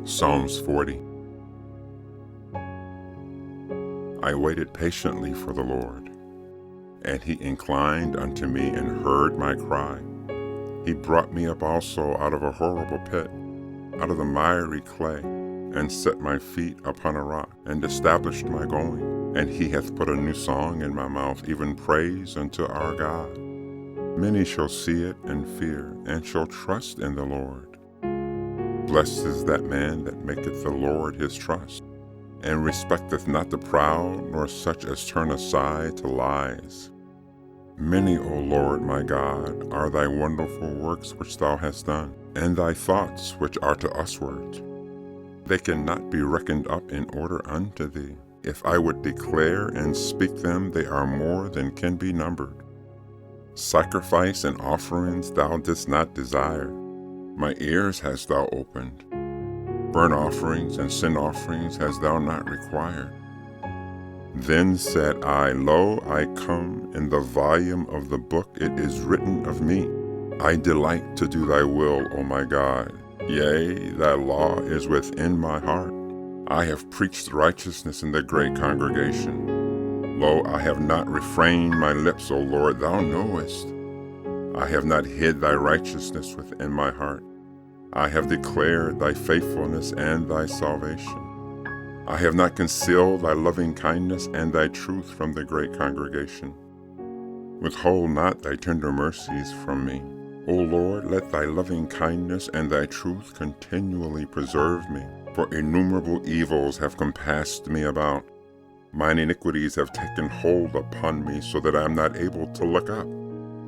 Psalms 40. I waited patiently for the Lord, and he inclined unto me and heard my cry. He brought me up also out of a horrible pit, out of the miry clay, and set my feet upon a rock, and established my going. And he hath put a new song in my mouth, even praise unto our God. Many shall see it and fear, and shall trust in the Lord. Blessed is that man that maketh the Lord his trust, and respecteth not the proud, nor such as turn aside to lies. Many, O Lord my God, are thy wonderful works which thou hast done, and thy thoughts which are to usward. They cannot be reckoned up in order unto thee. If I would declare and speak them, they are more than can be numbered. Sacrifice and offerings thou didst not desire. My ears hast thou opened. Burnt offerings and sin offerings hast thou not required. Then said I, Lo, I come, in the volume of the book it is written of me. I delight to do thy will, O my God. Yea, thy law is within my heart. I have preached righteousness in the great congregation. Lo, I have not refrained my lips, O Lord, thou knowest. I have not hid thy righteousness within my heart. I have declared thy faithfulness and thy salvation. I have not concealed thy loving kindness and thy truth from the great congregation. Withhold not thy tender mercies from me. O Lord, let thy loving kindness and thy truth continually preserve me. For innumerable evils have compassed me about. Mine iniquities have taken hold upon me, so that I am not able to look up.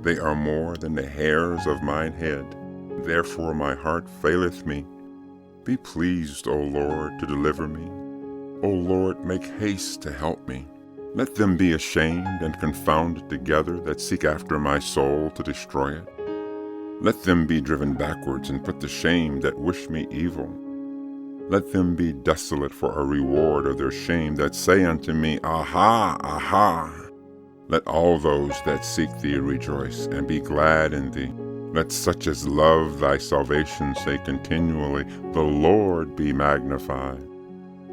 They are more than the hairs of mine head. Therefore my heart faileth me. Be pleased, O Lord, to deliver me. O Lord, make haste to help me. Let them be ashamed and confounded together that seek after my soul to destroy it. Let them be driven backwards and put to shame that wish me evil. Let them be desolate for a reward of their shame that say unto me, Aha, aha. Let all those that seek thee rejoice and be glad in thee. Let such as love thy salvation say continually, The Lord be magnified.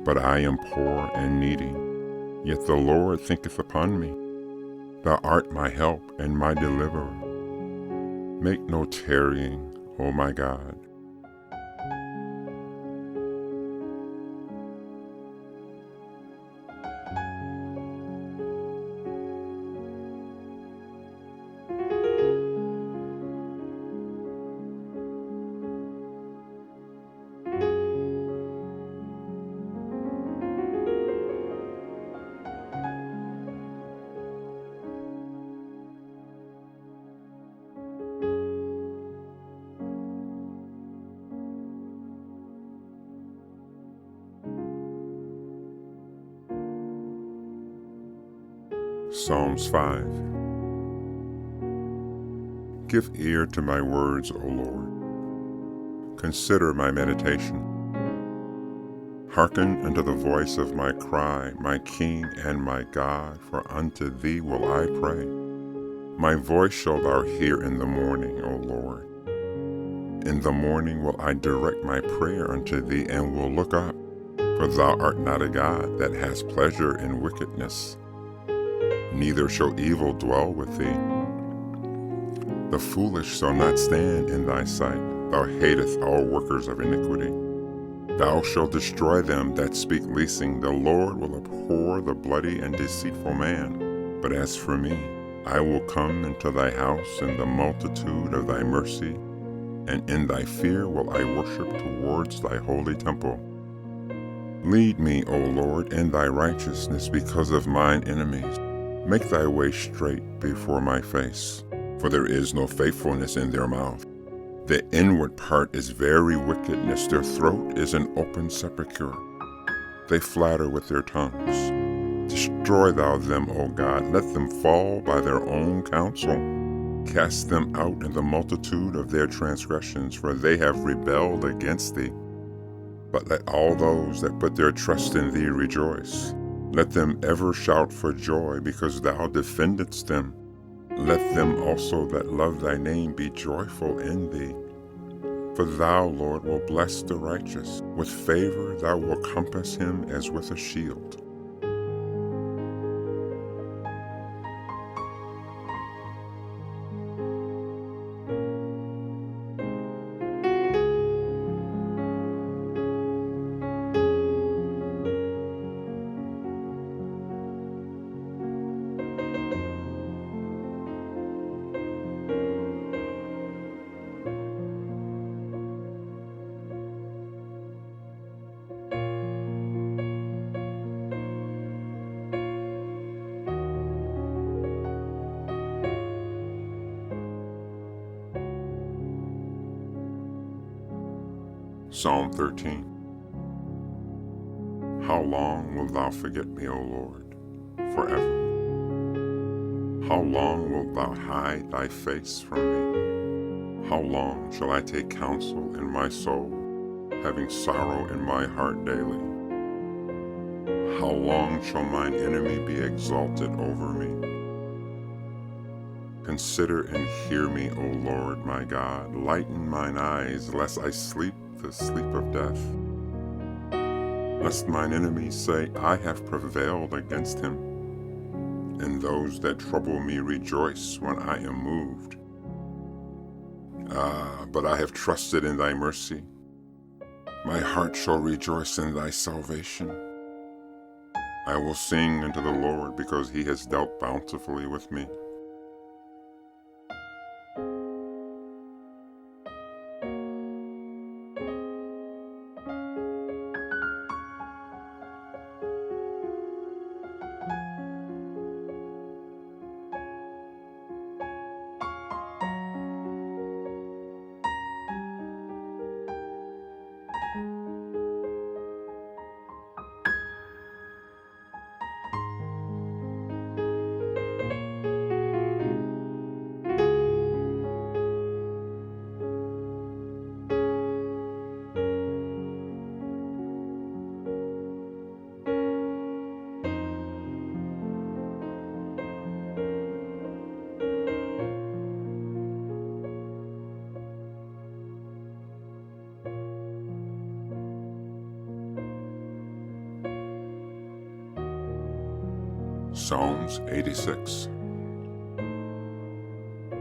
But I am poor and needy, yet the Lord thinketh upon me. Thou art my help and my deliverer. Make no tarrying, O my God. Psalms 5. Give ear to my words, O Lord. Consider my meditation. Hearken unto the voice of my cry, my King and my God, for unto thee will I pray. My voice shalt thou hear in the morning, O Lord. In the morning will I direct my prayer unto thee, and will look up, for thou art not a God that has pleasure in wickedness, neither shall evil dwell with thee. The foolish shall not stand in thy sight. Thou hatest all workers of iniquity. Thou shalt destroy them that speak leasing. The Lord will abhor the bloody and deceitful man. But as for me, I will come into thy house in the multitude of thy mercy, and in thy fear will I worship towards thy holy temple. Lead me, O Lord, in thy righteousness because of mine enemies. Make thy way straight before my face, for there is no faithfulness in their mouth. The inward part is very wickedness. Their throat is an open sepulchre. They flatter with their tongues. Destroy thou them, O God. Let them fall by their own counsel. Cast them out in the multitude of their transgressions, for they have rebelled against thee. But let all those that put their trust in thee rejoice. Let them ever shout for joy, because thou defendest them. Let them also that love thy name be joyful in thee. For thou, Lord, will bless the righteous. With favor thou wilt compass him as with a shield. Psalm 13. How long wilt thou forget me, O Lord? Forever. How long wilt thou hide thy face from me? How long shall I take counsel in my soul, having sorrow in my heart daily? How long shall mine enemy be exalted over me? Consider and hear me, O Lord my God. Lighten mine eyes, lest I sleep the sleep of death. Lest mine enemies say, I have prevailed against him, and those that trouble me rejoice when I am moved. But I have trusted in thy mercy. My heart shall rejoice in thy salvation. I will sing unto the Lord, because he has dealt bountifully with me. Psalms 86.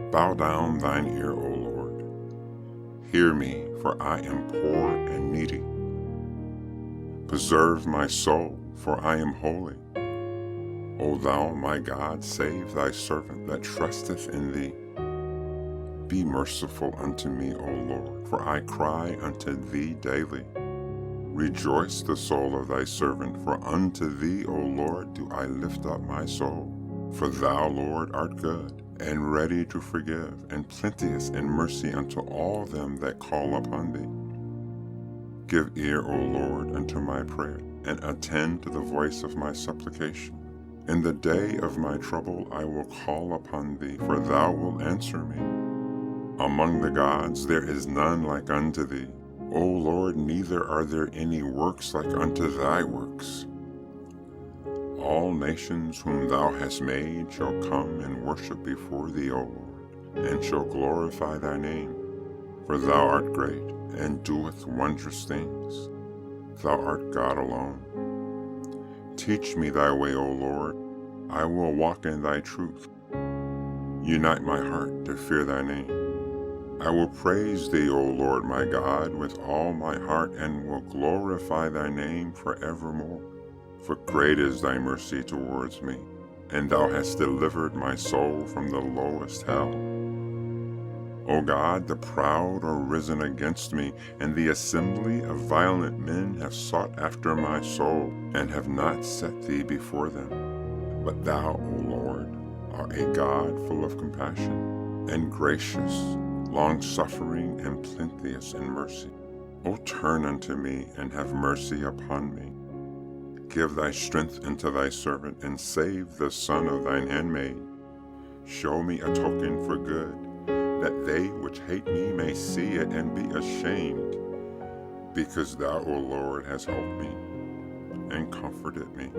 Bow down thine ear, O Lord. Hear me, for I am poor and needy. Preserve my soul, for I am holy. O thou, my God, save thy servant that trusteth in thee. Be merciful unto me, O Lord, for I cry unto thee daily. Rejoice the soul of thy servant, for unto thee, O Lord, do I lift up my soul. For thou, Lord, art good, and ready to forgive, and plenteous in mercy unto all them that call upon thee. Give ear, O Lord, unto my prayer, and attend to the voice of my supplication. In the day of my trouble I will call upon thee, for thou wilt answer me. Among the gods there is none like unto thee. O Lord, neither are there any works like unto thy works. All nations whom thou hast made shall come and worship before thee, O Lord, and shall glorify thy name. For thou art great, and doest wondrous things. Thou art God alone. Teach me thy way, O Lord. I will walk in thy truth. Unite my heart to fear thy name. I will praise thee, O Lord my God, with all my heart, and will glorify thy name forevermore. For great is thy mercy towards me, and thou hast delivered my soul from the lowest hell. O God, the proud are risen against me, and the assembly of violent men have sought after my soul, and have not set thee before them. But thou, O Lord, art a God full of compassion, and gracious, long-suffering, and plenteous in mercy. O turn unto me, and have mercy upon me. Give thy strength unto thy servant, and save the son of thine handmaid. Show me a token for good, that they which hate me may see it and be ashamed, because thou, O Lord, hast helped me and comforted me.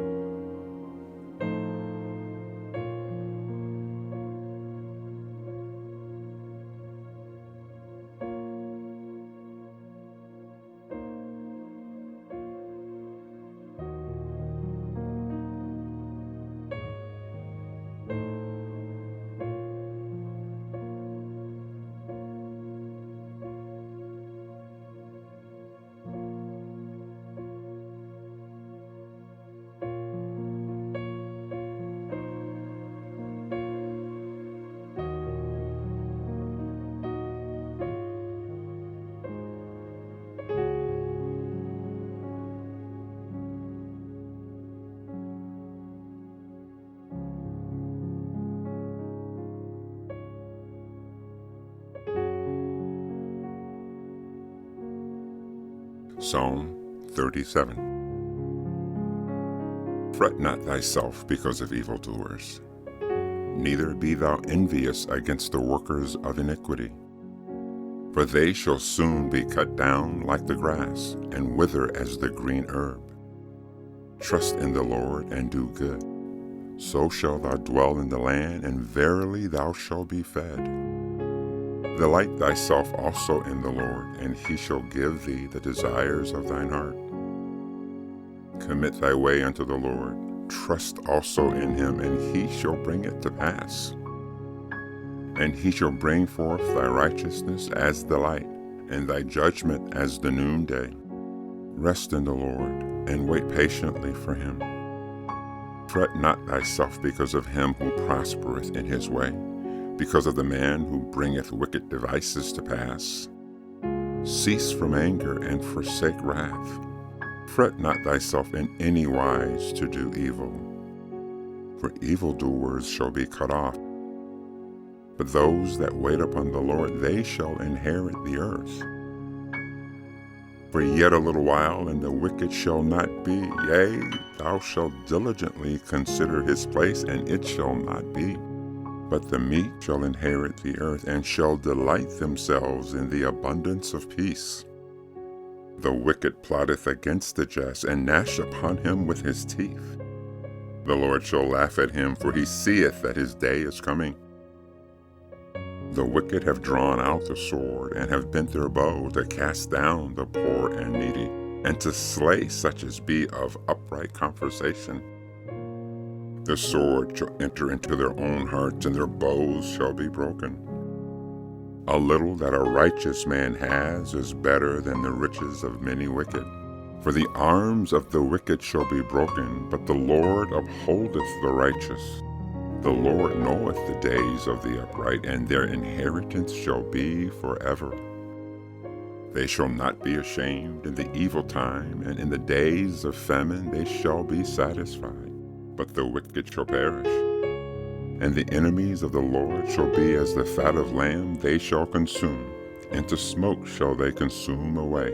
Psalm 37. Fret not thyself because of evildoers, neither be thou envious against the workers of iniquity. For they shall soon be cut down like the grass, and wither as the green herb. Trust in the Lord and do good, so shalt thou dwell in the land, and verily thou shalt be fed. Delight thyself also in the Lord, and he shall give thee the desires of thine heart. Commit thy way unto the Lord, trust also in him, and he shall bring it to pass. And he shall bring forth thy righteousness as the light, and thy judgment as the noonday. Rest in the Lord, and wait patiently for him. Fret not thyself because of him who prospereth in his way, because of the man who bringeth wicked devices to pass. Cease from anger and forsake wrath. Fret not thyself in any wise to do evil, for evildoers shall be cut off. But those that wait upon the Lord, they shall inherit the earth. For yet a little while, and the wicked shall not be. Yea, thou shalt diligently consider his place, and it shall not be. But the meek shall inherit the earth, and shall delight themselves in the abundance of peace. The wicked plotteth against the just, and gnash upon him with his teeth. The Lord shall laugh at him, for he seeth that his day is coming. The wicked have drawn out the sword, and have bent their bow to cast down the poor and needy, and to slay such as be of upright conversation. The sword shall enter into their own hearts, and their bows shall be broken. A little that a righteous man has is better than the riches of many wicked. For the arms of the wicked shall be broken, but the Lord upholdeth the righteous. The Lord knoweth the days of the upright, and their inheritance shall be forever. They shall not be ashamed in the evil time, and in the days of famine they shall be satisfied. But the wicked shall perish. And the enemies of the Lord shall be as the fat of lamb, they shall consume, and to smoke shall they consume away.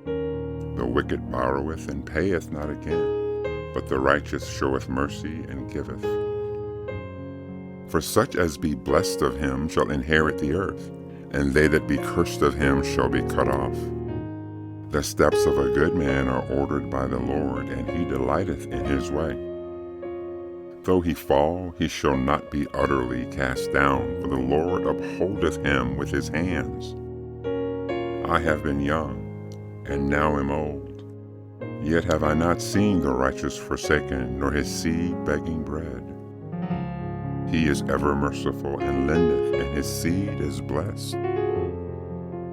The wicked borroweth and payeth not again, but the righteous showeth mercy and giveth. For such as be blessed of him shall inherit the earth, and they that be cursed of him shall be cut off. The steps of a good man are ordered by the Lord, and he delighteth in his way. Though he fall, he shall not be utterly cast down, for the Lord upholdeth him with his hands. I have been young, and now am old, yet have I not seen the righteous forsaken, nor his seed begging bread. He is ever merciful, and lendeth, and his seed is blessed.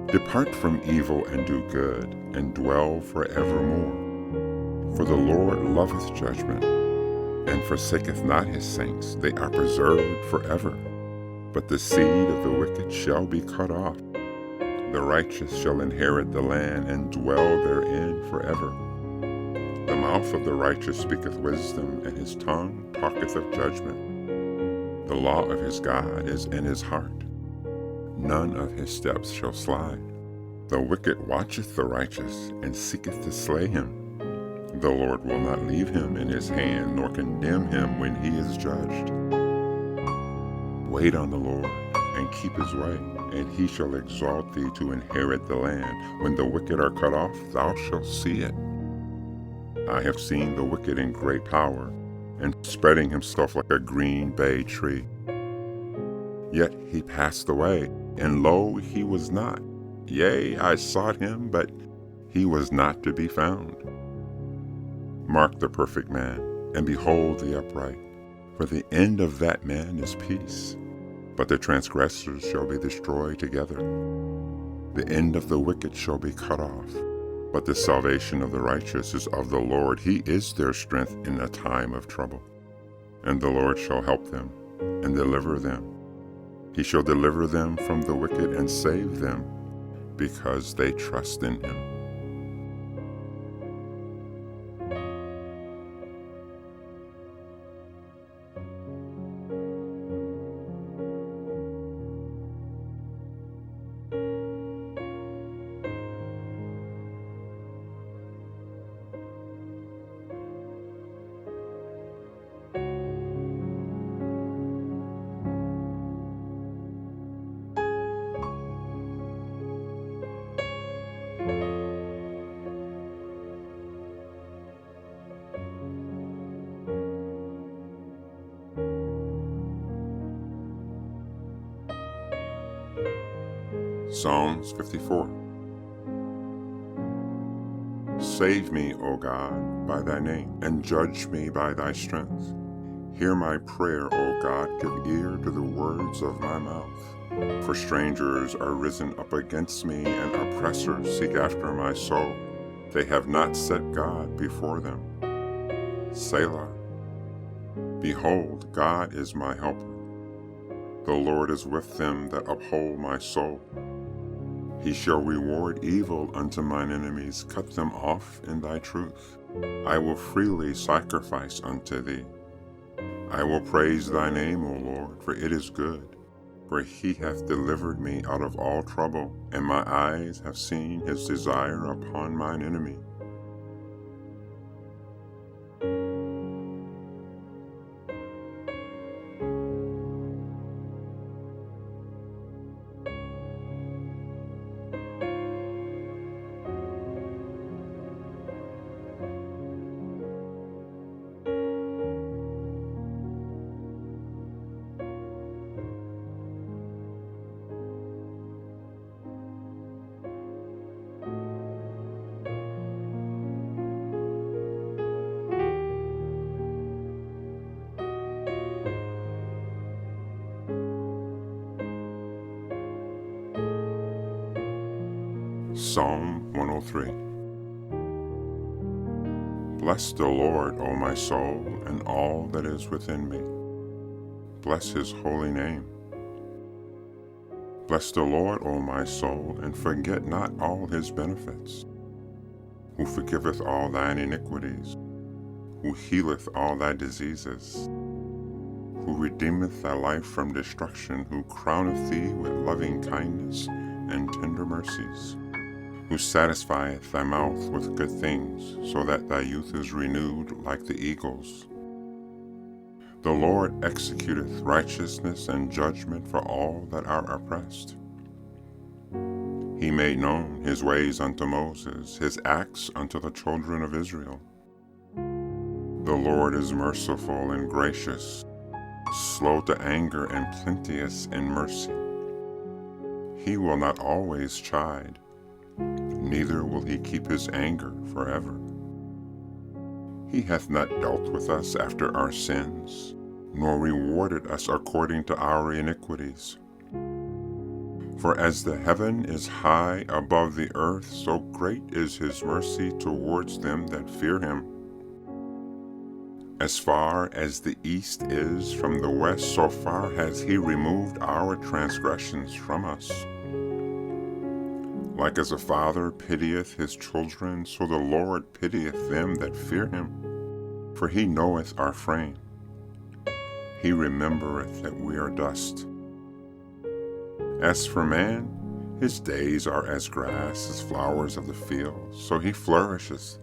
Depart from evil, and do good, and dwell forevermore. For the Lord loveth judgment, and forsaketh not his saints. They are preserved forever. But the seed of the wicked shall be cut off. The righteous shall inherit the land, and dwell therein forever. The mouth of the righteous speaketh wisdom, and his tongue talketh of judgment. The law of his God is in his heart. None of his steps shall slide. The wicked watcheth the righteous, and seeketh to slay him. The Lord will not leave him in his hand, nor condemn him when he is judged. Wait on the Lord, and keep his way, and he shall exalt thee to inherit the land. When the wicked are cut off, thou shalt see it. I have seen the wicked in great power, and spreading himself like a green bay tree. Yet he passed away, and lo, he was not. Yea, I sought him, but he was not to be found. Mark the perfect man, and behold the upright, for the end of that man is peace. But the transgressors shall be destroyed together. The end of the wicked shall be cut off. But the salvation of the righteous is of the Lord. He is their strength in a time of trouble. And the Lord shall help them, and deliver them. He shall deliver them from the wicked, and save them, because they trust in him. Psalms 54. Save me, O God, by thy name, and judge me by thy strength. Hear my prayer, O God, give ear to the words of my mouth. For strangers are risen up against me, and oppressors seek after my soul. They have not set God before them. Selah. Behold, God is my helper. The Lord is with them that uphold my soul. He shall reward evil unto mine enemies, cut them off in thy truth. I will freely sacrifice unto thee. I will praise thy name, O Lord, for it is good. For he hath delivered me out of all trouble, and my eyes have seen his desire upon mine enemy. Psalm 103. Bless the Lord, O my soul, and all that is within me. Bless his holy name. Bless the Lord, O my soul, and forget not all his benefits, who forgiveth all thine iniquities, who healeth all thy diseases, who redeemeth thy life from destruction, who crowneth thee with loving kindness and tender mercies, who satisfieth thy mouth with good things, so that thy youth is renewed like the eagles. The Lord executeth righteousness and judgment for all that are oppressed. He made known his ways unto Moses, his acts unto the children of Israel. The Lord is merciful and gracious, slow to anger and plenteous in mercy. He will not always chide, neither will he keep his anger forever. He hath not dealt with us after our sins, nor rewarded us according to our iniquities. For as the heaven is high above the earth, so great is his mercy towards them that fear him. As far as the east is from the west, so far has he removed our transgressions from us. Like as a father pitieth his children, so the Lord pitieth them that fear him. For he knoweth our frame. He remembereth that we are dust. As for man, his days are as grass, as flowers of the field, so he flourisheth.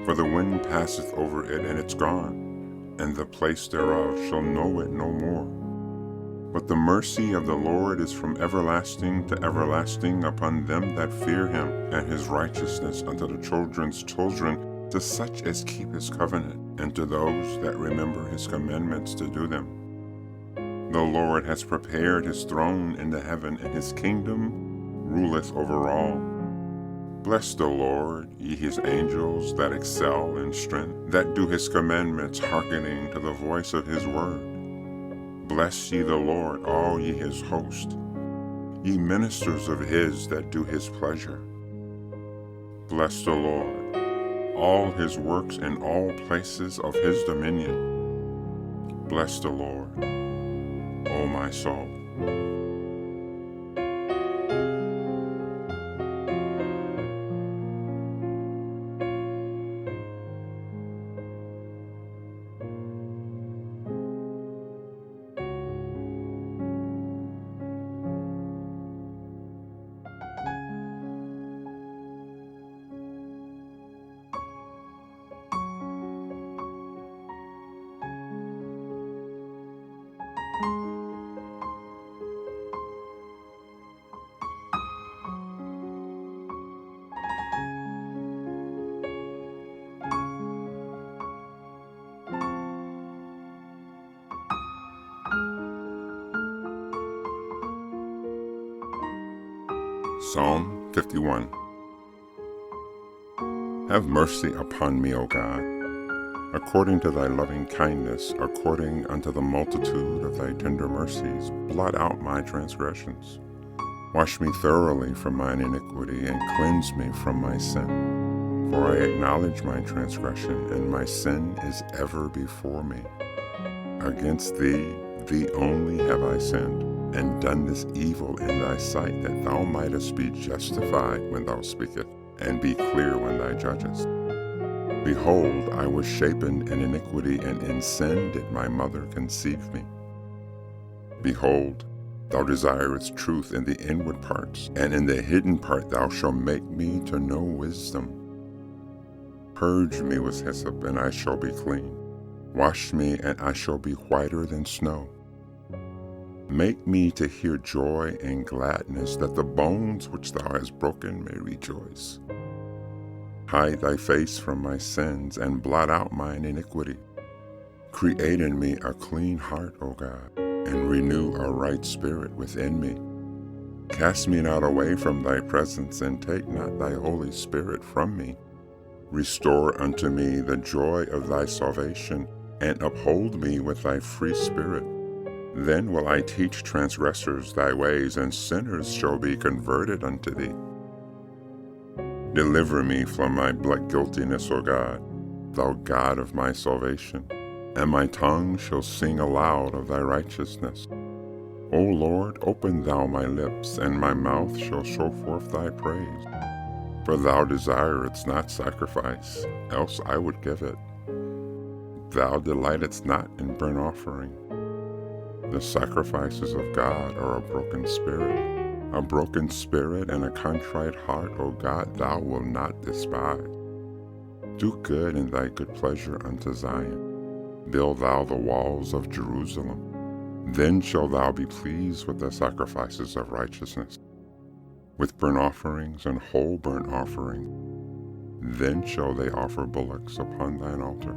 For the wind passeth over it, and it's gone, and the place thereof shall know it no more. But the mercy of the Lord is from everlasting to everlasting upon them that fear him, and his righteousness unto the children's children, to such as keep his covenant, and to those that remember his commandments to do them. The Lord has prepared his throne in the heaven, and his kingdom ruleth over all. Bless the Lord, ye his angels that excel in strength, that do his commandments, hearkening to the voice of his word. Bless ye the Lord, all ye his host, ye ministers of his that do his pleasure. Bless the Lord, all his works in all places of his dominion. Bless the Lord, O my soul. Psalm 51. Have mercy upon me, O God, according to thy loving kindness, according unto the multitude of thy tender mercies, blot out my transgressions. Wash me thoroughly from mine iniquity, and cleanse me from my sin. For I acknowledge my transgression, and my sin is ever before me. Against thee, thee only have I sinned, and done this evil in thy sight, that thou mightest be justified when thou speakest, and be clear when thou judgest. Behold, I was shapen in iniquity, and in sin did my mother conceive me. Behold, thou desirest truth in the inward parts, and in the hidden part thou shalt make me to know wisdom. Purge me with hyssop, and I shall be clean. Wash me, and I shall be whiter than snow. Make me to hear joy and gladness, that the bones which thou hast broken may rejoice. Hide thy face from my sins, and blot out mine iniquity. Create in me a clean heart, O God, and renew a right spirit within me. Cast me not away from thy presence, and take not thy Holy Spirit from me. Restore unto me the joy of thy salvation, and uphold me with thy free spirit. Then will I teach transgressors thy ways, and sinners shall be converted unto thee. Deliver me from my black guiltiness, O God, thou God of my salvation, and my tongue shall sing aloud of thy righteousness. O Lord, open thou my lips, and my mouth shall show forth thy praise. For thou desirest not sacrifice, else I would give it. Thou delightest not in burnt offering. The sacrifices of God are a broken spirit and a contrite heart, O God, thou wilt not despise. Do good in thy good pleasure unto Zion. Build thou the walls of Jerusalem. Then shalt thou be pleased with the sacrifices of righteousness, with burnt offerings and whole burnt offerings. Then shall they offer bullocks upon thine altar.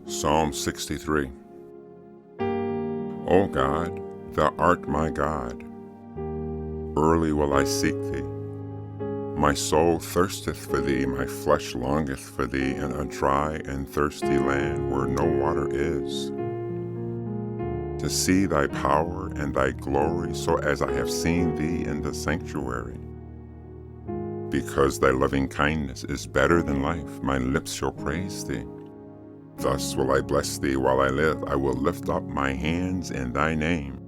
Psalm 63. O God, thou art my God. Early will I seek thee. My soul thirsteth for thee, my flesh longeth for thee, in a dry and thirsty land where no water is, to see thy power and thy glory, so as I have seen thee in the sanctuary. Because thy loving kindness is better than life, my lips shall praise thee. Thus will I bless thee while I live. I will lift up my hands in thy name.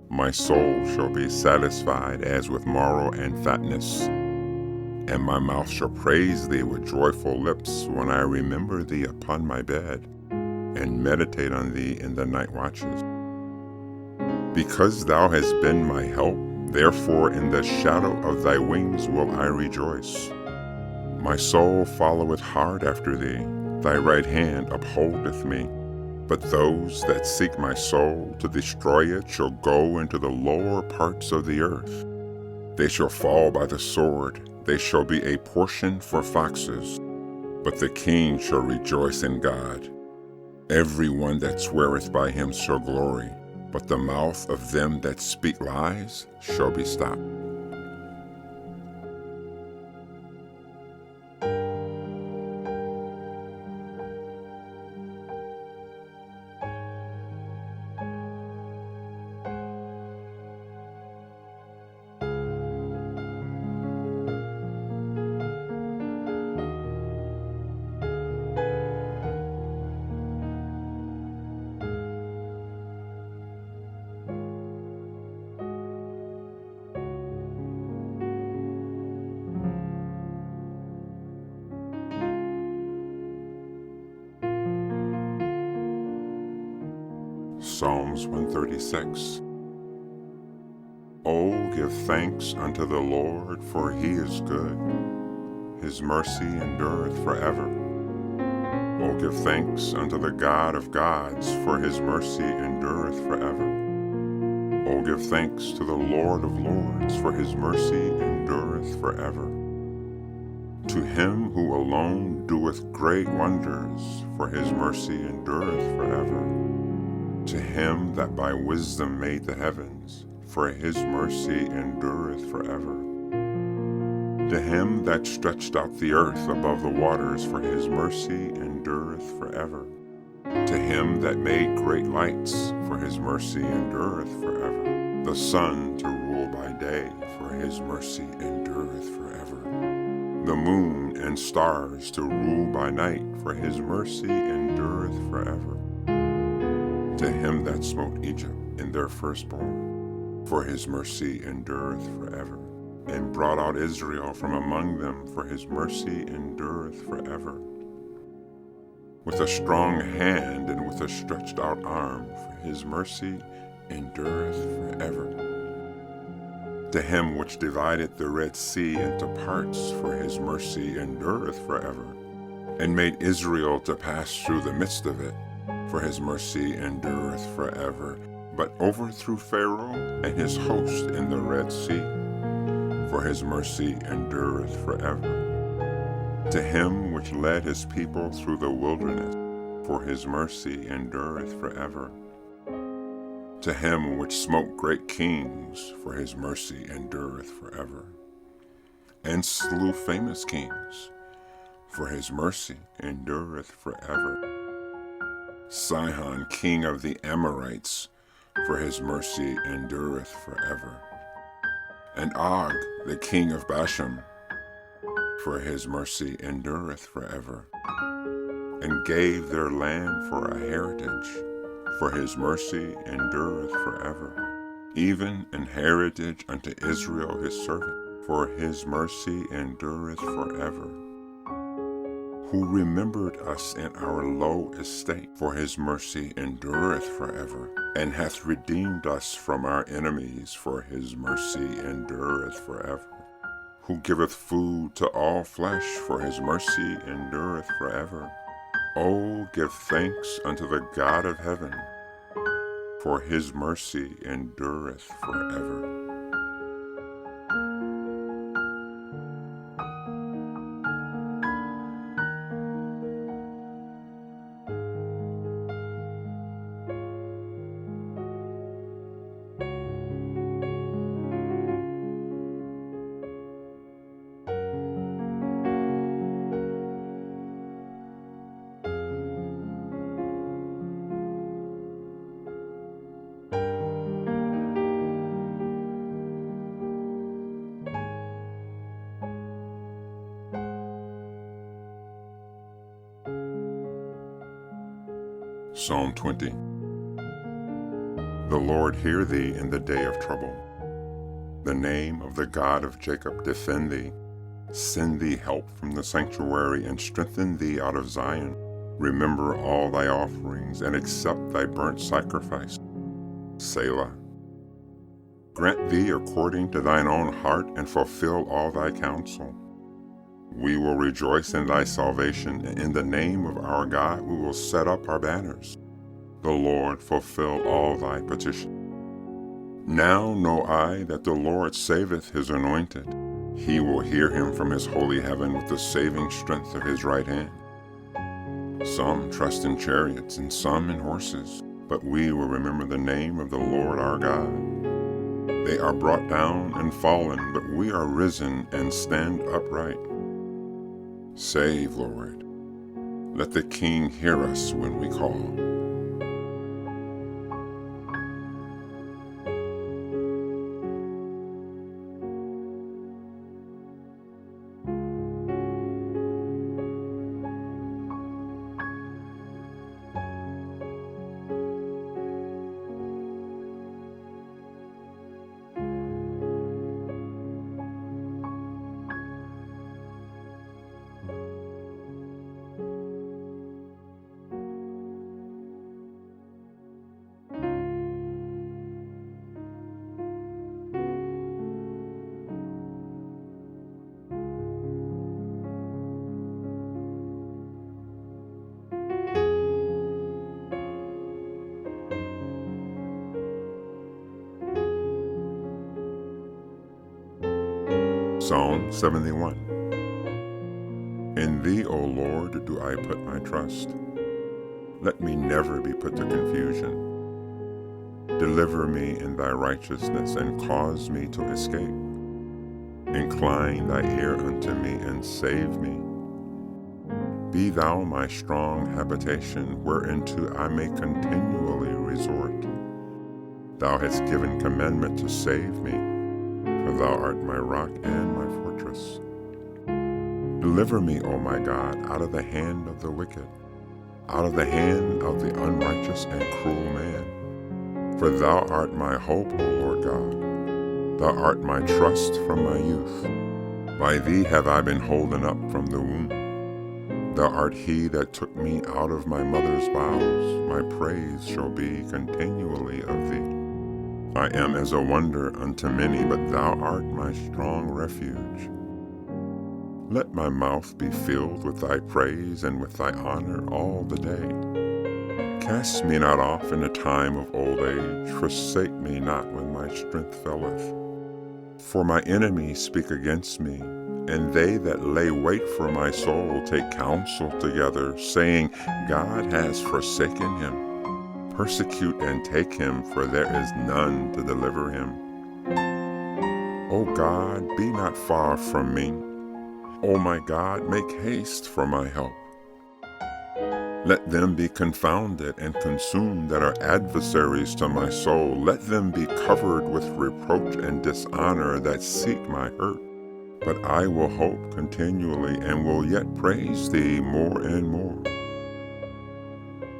My soul shall be satisfied as with marrow and fatness, and my mouth shall praise thee with joyful lips when I remember thee upon my bed, and meditate on thee in the night watches. Because thou hast been my help, therefore in the shadow of thy wings will I rejoice. My soul followeth hard after thee. Thy right hand upholdeth me. But those that seek my soul to destroy it shall go into the lower parts of the earth. They shall fall by the sword. They shall be a portion for foxes. But the king shall rejoice in God. Every one that sweareth by him shall glory. But the mouth of them that speak lies shall be stopped. Psalms 136. Oh, give thanks unto the Lord, for he is good. His mercy endureth forever. Oh, give thanks unto the God of gods, for his mercy endureth forever. Oh, give thanks to the Lord of lords, for his mercy endureth forever. To him who alone doeth great wonders, for his mercy endureth forever. To him that by wisdom made the heavens, for his mercy endureth forever. To him that stretched out the earth above the waters, for his mercy endureth forever. To him that made great lights, for his mercy endureth forever. The sun to rule by day, for his mercy endureth forever. The moon and stars to rule by night, for his mercy endureth forever. To him that smote Egypt in their firstborn, for his mercy endureth forever, and brought out Israel from among them, for his mercy endureth forever. With a strong hand and with a stretched out arm, for his mercy endureth forever. To him which divided the Red Sea into parts, for his mercy endureth forever, and made Israel to pass through the midst of it, for his mercy endureth forever, but overthrew Pharaoh and his host in the Red Sea, for his mercy endureth forever. To him which led his people through the wilderness, for his mercy endureth forever. To him which smote great kings, for his mercy endureth forever, and slew famous kings, for his mercy endureth forever. Sihon, king of the Amorites, for his mercy endureth forever. And Og, the king of Bashan, for his mercy endureth forever. And gave their land for a heritage, for his mercy endureth forever. Even an heritage unto Israel his servant, for his mercy endureth forever. Who remembered us in our low estate, for his mercy endureth forever, and hath redeemed us from our enemies, for his mercy endureth forever. Who giveth food to all flesh, for his mercy endureth forever. Oh, give thanks unto the God of heaven, for his mercy endureth forever. Psalm 20. The Lord hear thee in the day of trouble. The name of the God of Jacob defend thee. Send thee help from the sanctuary, and strengthen thee out of Zion. Remember all thy offerings, and accept thy burnt sacrifice. Selah. Grant thee according to thine own heart, and fulfill all thy counsel. We will rejoice in thy salvation, and in the name of our God we will set up our banners. The Lord fulfill all thy petition. Now know I that the Lord saveth his anointed. He will hear him from his holy heaven with the saving strength of his right hand. Some trust in chariots and some in horses, but we will remember the name of the Lord our God. They are brought down and fallen, but we are risen and stand upright. Save, Lord. Let the King hear us when we call. Psalm 71. In thee, O Lord, do I put my trust. Let me never be put to confusion. Deliver me in thy righteousness, and cause me to escape. Incline thy ear unto me, and save me. Be thou my strong habitation, whereinto I may continually resort. Thou hast given commandment to save me, for thou art my rock and my fortress. Deliver me, O my God, out of the hand of the wicked, out of the hand of the unrighteous and cruel man. For thou art my hope, O Lord God. Thou art my trust from my youth. By thee have I been holden up from the womb. Thou art he that took me out of my mother's bowels. My praise shall be continually of thee. I am as a wonder unto many, but thou art my strong refuge. Let my mouth be filled with thy praise and with thy honor all the day. Cast me not off in the time of old age, forsake me not when my strength faileth. For my enemies speak against me, and they that lay wait for my soul take counsel together, saying, God has forsaken him. Persecute and take him, for there is none to deliver him. O God, be not far from me. O my God, make haste for my help. Let them be confounded and consumed that are adversaries to my soul. Let them be covered with reproach and dishonor that seek my hurt. But I will hope continually, and will yet praise thee more and more.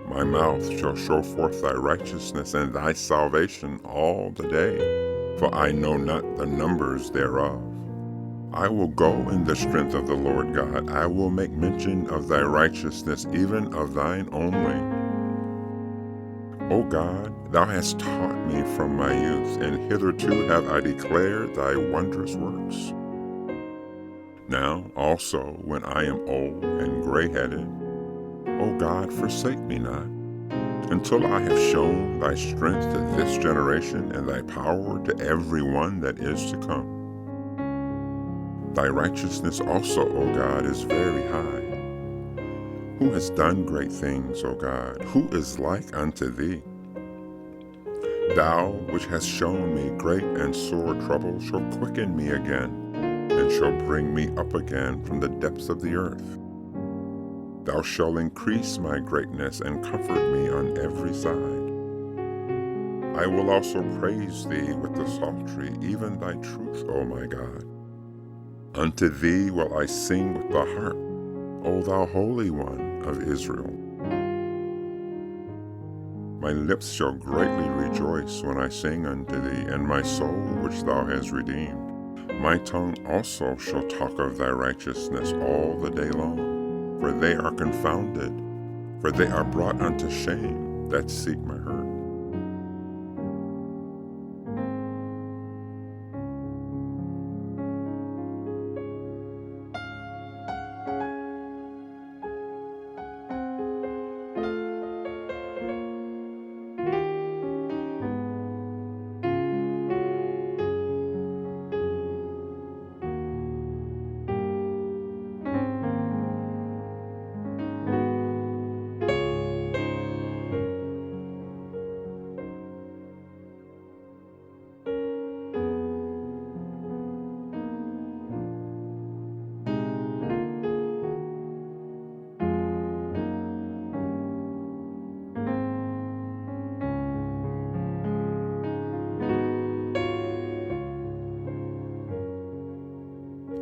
My mouth shall show forth thy righteousness and thy salvation all the day, for I know not the numbers thereof. I will go in the strength of the Lord God. I will make mention of thy righteousness, even of thine only. O God, thou hast taught me from my youth, and hitherto have I declared thy wondrous works. Now also, when I am old and gray-headed, O God, forsake me not, until I have shown thy strength to this generation, and thy power to every one that is to come. Thy righteousness also, O God, is very high. Who has done great things, O God? Who is like unto thee? Thou, which hast shown me great and sore trouble, shall quicken me again, and shall bring me up again from the depths of the earth. Thou shalt increase my greatness, and comfort me on every side. I will also praise thee with the psaltery, even thy truth, O my God. Unto thee will I sing with the harp, O thou Holy One of Israel. My lips shall greatly rejoice when I sing unto thee, and my soul which thou hast redeemed. My tongue also shall talk of thy righteousness all the day long. For they are confounded, for they are brought unto shame that seek my hurt.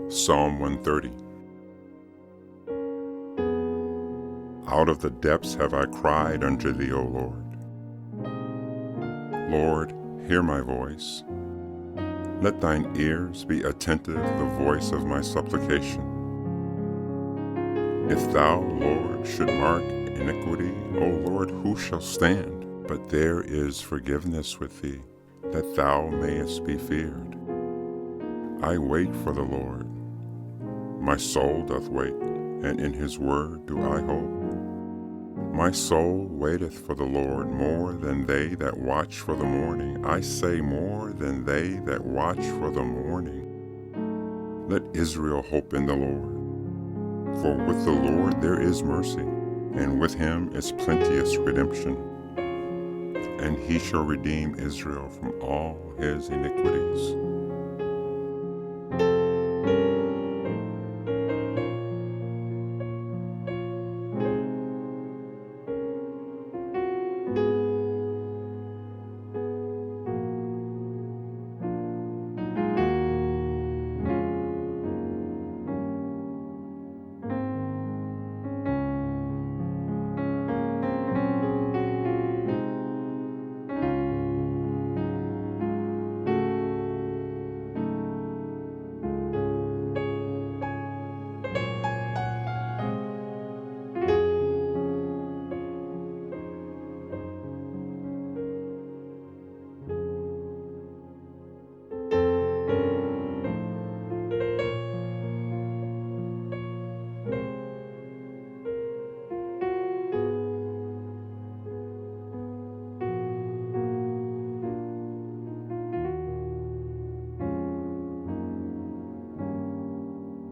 Psalm 130. Out of the depths have I cried unto thee, O Lord. Lord, hear my voice. Let thine ears be attentive to the voice of my supplication. If thou, Lord, should mark iniquity, O Lord, who shall stand? But there is forgiveness with thee, that thou mayest be feared. I wait for the Lord. My soul doth wait, and in his word do I hope. My soul waiteth for the Lord more than they that watch for the morning. I say more than they that watch for the morning. Let Israel hope in the Lord. For with the Lord there is mercy, and with him is plenteous redemption. And he shall redeem Israel from all his iniquities.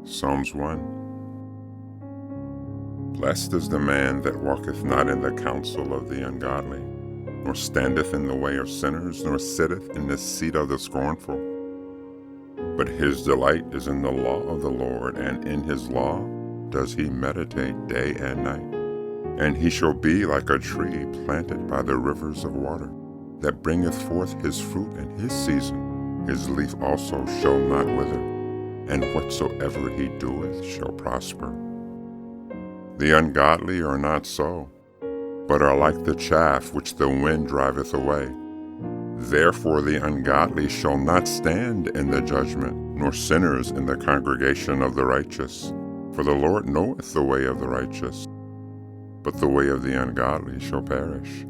Psalms 1. Blessed is the man that walketh not in the counsel of the ungodly, nor standeth in the way of sinners, nor sitteth in the seat of the scornful. But his delight is in the law of the Lord, and in his law does he meditate day and night. And he shall be like a tree planted by the rivers of water, that bringeth forth his fruit in his season. His leaf also shall not wither, and whatsoever he doeth shall prosper. The ungodly are not so, but are like the chaff which the wind driveth away. Therefore the ungodly shall not stand in the judgment, nor sinners in the congregation of the righteous. For the Lord knoweth the way of the righteous, but the way of the ungodly shall perish.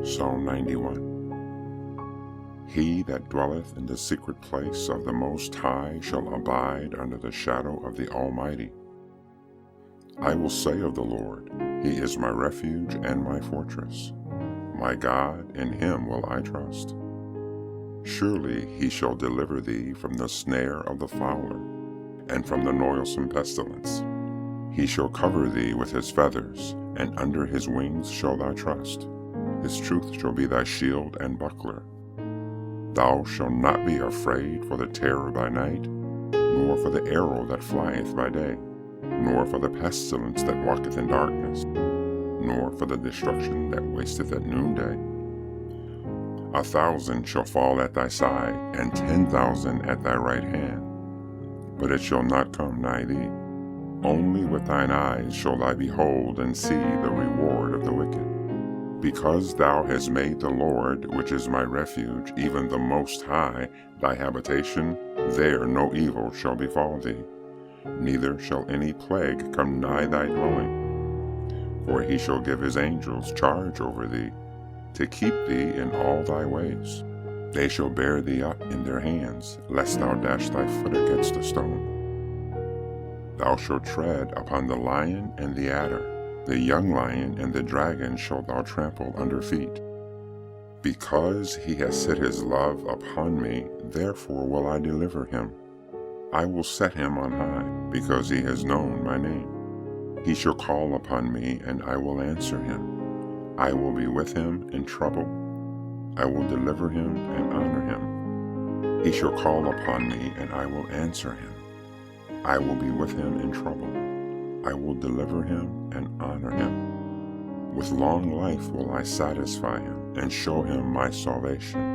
Psalm 91. He that dwelleth in the secret place of the Most High shall abide under the shadow of the Almighty. I will say of the Lord, He is my refuge and my fortress. My God, in Him will I trust. Surely He shall deliver thee from the snare of the fowler, and from the noisome pestilence. He shall cover thee with His feathers, and under His wings shalt thou trust. His truth shall be thy shield and buckler. Thou shalt not be afraid for the terror by night, nor for the arrow that flieth by day, nor for the pestilence that walketh in darkness, nor for the destruction that wasteth at noonday. 1,000 shall fall at thy side, and 10,000 at thy right hand, but it shall not come nigh thee. Only with thine eyes shall thou behold and see the reward of the wicked. Because thou hast made the Lord, which is my refuge, even the Most High, thy habitation, there no evil shall befall thee, neither shall any plague come nigh thy dwelling. For he shall give his angels charge over thee, to keep thee in all thy ways. They shall bear thee up in their hands, lest thou dash thy foot against a stone. Thou shalt tread upon the lion and the adder, the young lion and the dragon shalt thou trample under feet. Because he has set his love upon me, therefore will I deliver him. I will set him on high, because he has known my name. He shall call upon me, and I will answer him. I will be with him in trouble. I will deliver him and honor him. He shall call upon me, and I will answer him. I will be with him in trouble. I will deliver him and honor him. With long life will I satisfy him and show him my salvation.